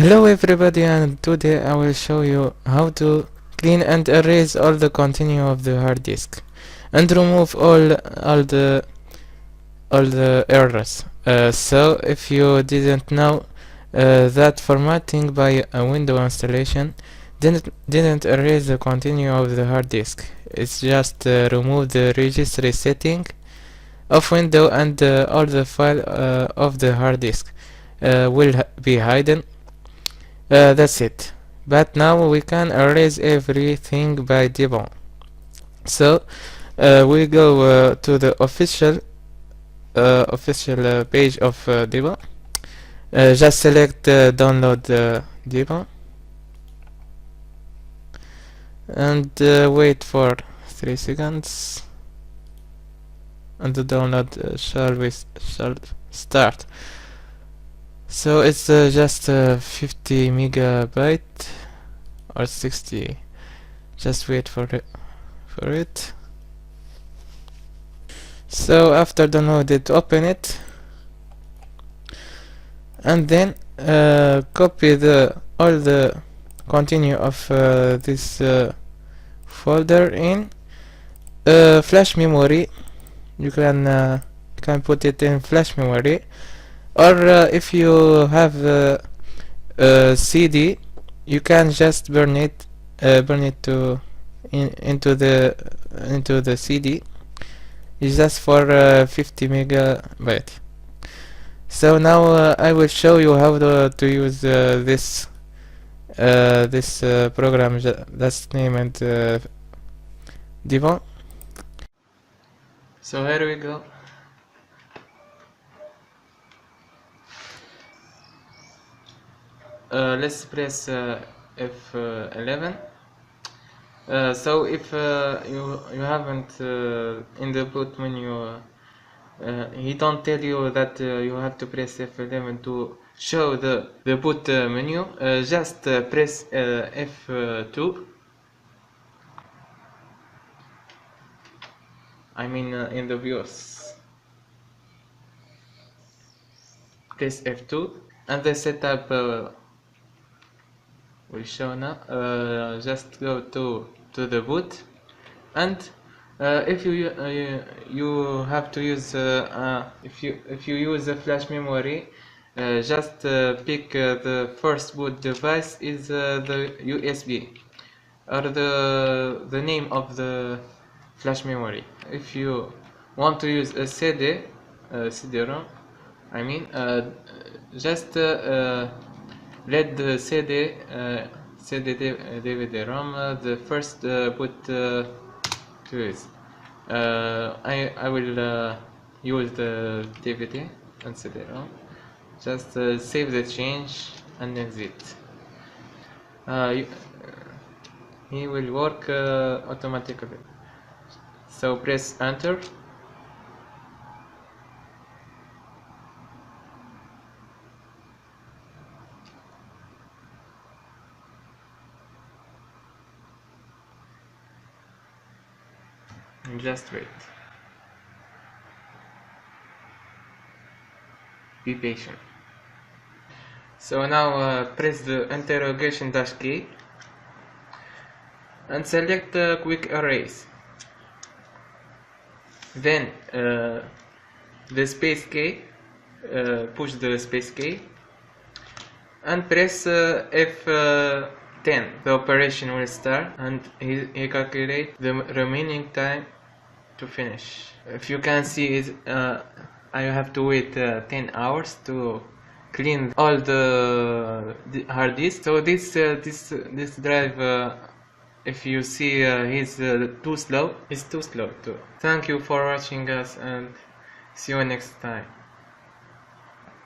Hello everybody, and today I will show you how to clean and erase all the content of the hard disk and remove all the errors. So if you didn't know that formatting by a window installation didn't erase the content of the hard disk. It's just remove the registry setting of window, and all the file of the hard disk will be hidden. That's it. But now we can erase everything by default. So we go to the official page of Devo. Just select download Devo and wait for 3 seconds, and the download shall start. So it's just 50 megabyte or 60. Just wait for it. So after download it, open it, and then copy all the content of this folder in flash memory. You can put it in flash memory, or if you have a CD, you can just burn it into the CD. It's just for 50 megabyte. So now I will show you how to use this program that's named Devon. So here we go. Let's press F11. So if you haven't in the boot menu, he don't tell you that you have to press F11 to show the boot menu. Just press F2. I mean in the BIOS. Press F2 and the setup will show now. Just go to the boot, and if you have to use if you use a flash memory, just pick the first boot device is the USB or the name of the flash memory. If you want to use a CD-ROM, I mean, just let the DVD-ROM the first boot to use. I will use the DVD and CD-ROM. Just save the change and exit. He will work automatically. So press enter. Just wait. Be patient. So now press the interrogation dash key and select quick erase. Then the space key, push the space key and press F10. The operation will start and he calculate the remaining time to finish. If you can see it, I have to wait 10 hours to clean all the hard disk. So this drive, if you see he's too slow, it's too slow too. Thank you for watching us, and see you next time.